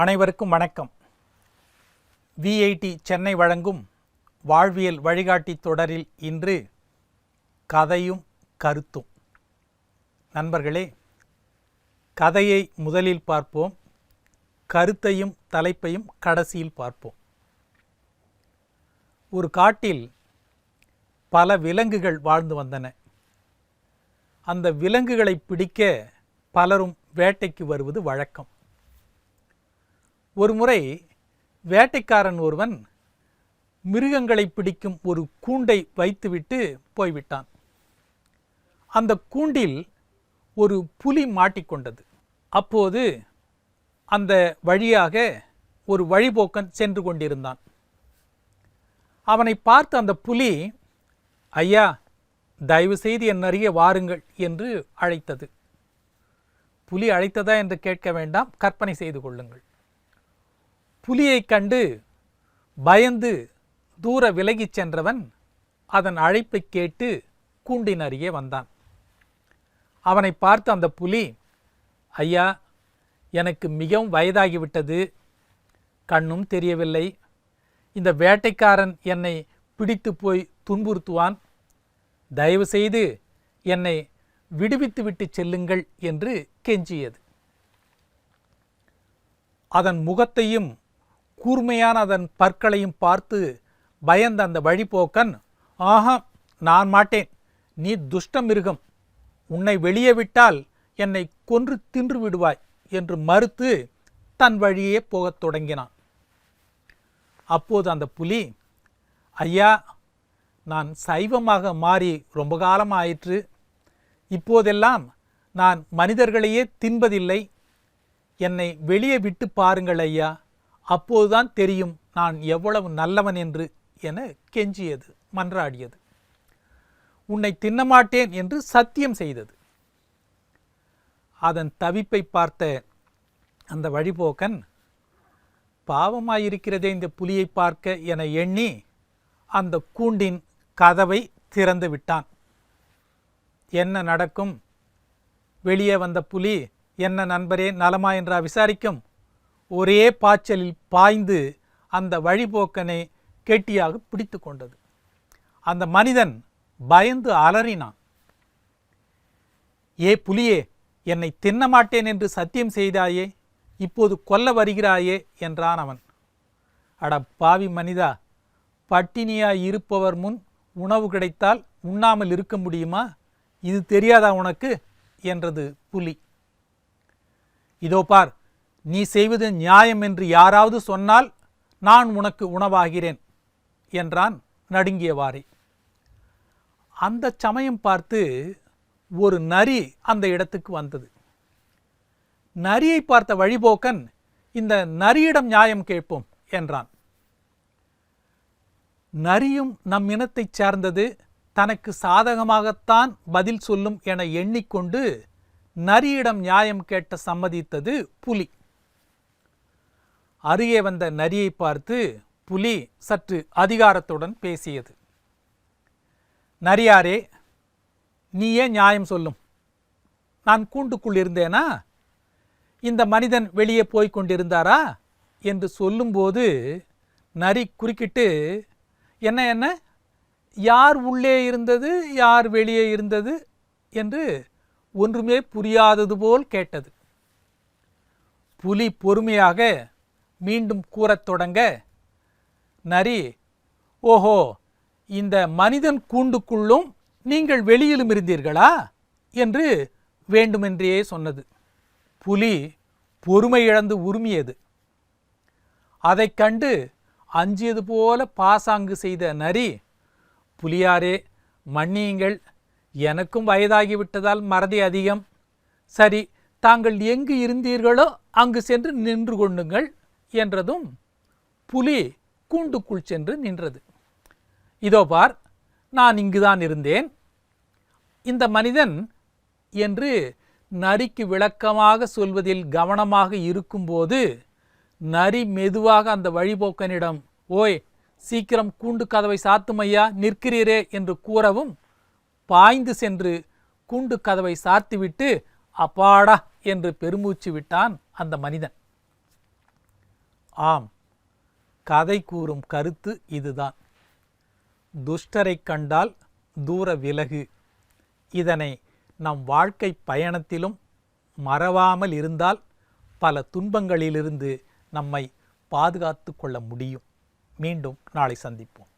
அனைவருக்கும் வணக்கம். விஐடி சென்னை வழங்கும் வாழ்வியல் வழிகாட்டி தொடரில் இன்று கதையும் கருத்தும். நண்பர்களே, கதையை முதலில் பார்ப்போம், கருத்தையும் தலைப்பையும் கடைசியில் பார்ப்போம். ஒரு காட்டில் பல விலங்குகள் வாழ்ந்து வந்தன. அந்த விலங்குகளை பிடிக்க பலரும் வேட்டைக்கு வருவது வழக்கம். ஒருமுறை வேட்டைக்காரன் ஒருவன் மிருகங்களை பிடிக்கும் ஒரு கூண்டை வைத்துவிட்டு போய்விட்டான். அந்த கூண்டில் ஒரு புலி மாட்டிக்கொண்டது. அப்போது அந்த வழியாக ஒரு வழிபோக்கன் சென்று கொண்டிருந்தான். அவனை பார்த்து அந்த புலி, ஐயா, தயவு செய்து என் அருகே வாருங்கள் என்று அழைத்தது. புலி அழைத்ததா என்று கேட்க வேண்டாம், கற்பனை செய்து கொள்ளுங்கள். புலியை கண்டு பயந்து தூர விலகிச் சென்றவன் அதன் அழைப்பை கேட்டு கூண்டின் அருகே வந்தான். அவனை பார்த்து அந்த புலி, ஐயா, எனக்கு மிகவும் வயதாகிவிட்டது, கண்ணும் தெரியவில்லை, இந்த வேட்டைக்காரன் என்னை பிடித்து போய் துன்புறுத்துவான், தயவு செய்து என்னை விடுவித்து விட்டு செல்லுங்கள் என்று கெஞ்சியது. அதன் முகத்தையும் கூர்மையான அதன் பற்களையும் பார்த்து பயந்த அந்த வழிபோக்கன், ஆஹா, நான் மாட்டேன், நீ துஷ்ட மிருகம், உன்னை வெளியே விட்டால் என்னை கொன்று தின்று விடுவாய் என்று மறுத்து தன் வழியே போகத் தொடங்கினான். அப்போது அந்த புலி, ஐயா, நான் சைவமாக மாறி ரொம்ப காலம் ஆயிற்று, இப்போதெல்லாம் நான் மனிதர்களையே தின்பதில்லை, என்னை வெளியே விட்டு பாருங்கள் ஐயா, அப்போதுதான் தெரியும் நான் எவ்வளவு நல்லவன் என்று என கெஞ்சியது, மன்றாடியது. உன்னை தின்னமாட்டேன் என்று சத்தியம் செய்தது. அதன் தவிப்பை பார்த்த அந்த வழிபோக்கன், பாவமாயிருக்கிறதே இந்த புலியை பார்க்க என எண்ணி அந்த கூண்டின் கதவை திறந்து விட்டான். என்ன நடக்கும்? வெளியே வந்த புலி, என்ன நண்பரே, நலமா என்றா விசாரிக்கும்? ஒரே பாய்ச்சலில் பாய்ந்து அந்த வழிபோக்கனை கெட்டியாக பிடித்து கொண்டது. அந்த மனிதன் பயந்து அலறினான். ஏ புலியே, என்னை தின்னமாட்டேன் என்று சத்தியம் செய்தாயே, இப்போது கொல்ல வருகிறாயே என்றான் அவன். அட பாவி மனிதா, பட்டினியாய் இருப்பவர் முன் உணவு கிடைத்தால் உண்ணாமல் இருக்க முடியுமா? இது தெரியாதா உனக்கு என்றது புலி. இதோ பார், நீ செய்வது நியாயம் என்று யாராவது சொன்னால் நான் உனக்கு உணவாகிறேன் என்றான் நடுங்கியவாறே. அந்த சமயம் பார்த்து ஒரு நரி அந்த இடத்துக்கு வந்தது. நரியை பார்த்த வழிபோக்கன், இந்த நரியிடம் நியாயம் கேட்போம் என்றான். நரியும் நம் இனத்தைச் சேர்ந்தது, தனக்கு சாதகமாகத்தான் பதில் சொல்லும் என எண்ணிக்கொண்டு நரியிடம் நியாயம் கேட்ட சம்மதித்தது புலி. அருகே வந்த நரியை பார்த்து புலி சற்று அதிகாரத்துடன் பேசியது. நரியாரே, நீயே நியாயம் சொல்லும். நான் கூண்டுக்குள் இருந்தேனா? இந்த மனிதன் வெளியே போய்க் கொண்டிருந்தாரா என்று சொல்லும்போது நரி குறுக்கிட்டு, என்ன யார் உள்ளே இருந்தது, யார் வெளியே இருந்தது என்று ஒன்றுமே புரியாதது போல் கேட்டது. புலி பொறுமையாக மீண்டும் கூறத் தொடங்க, நரி, ஓஹோ, இந்த மனிதன் கூண்டுக்குள்ளும் நீங்கள் வெளியிலும் இருந்தீர்களா என்று வேண்டுமென்றே சொன்னது. புலி பொறுமை இழந்து உருமியது. அதைக் கண்டு அஞ்சியது போல பாசாங்கு செய்த நரி, புலியாரே, மன்னியுங்கள், எனக்கும் வயதாகிவிட்டதால் மறதி அதிகம், சரி, தாங்கள் எங்கு இருந்தீர்களோ அங்கு சென்று நின்று கொண்டுங்கள் என்றதும் புலி கூண்டுக்குள் சென்று நின்றது. இதோ பார், நான் இங்குதான் இருந்தேன், இந்த மனிதன் என்று நரிக்கு விளக்கமாக சொல்வதில் கவனமாக இருக்கும்போது நரி மெதுவாக அந்த வழிபோக்கனிடம், ஓய், சீக்கிரம் கூண்டு கதவை சாத்துமையா, நிற்கிறீரே என்று கூறவும் பாய்ந்து சென்று கூண்டு கதவை சாத்திவிட்டு அப்பாடா என்று பெருமூச்சு விட்டான் அந்த மனிதன். ஆம், கதை கூறும் கருத்து இதுதான். துஷ்டரைக் கண்டால் தூர விலகு. இதனை நம் வாழ்க்கை பயணத்திலும் மறவாமல் இருந்தால் பல துன்பங்களிலிருந்து நம்மை பாதுகாத்து கொள்ள முடியும். மீண்டும் நாளை சந்திப்போம்.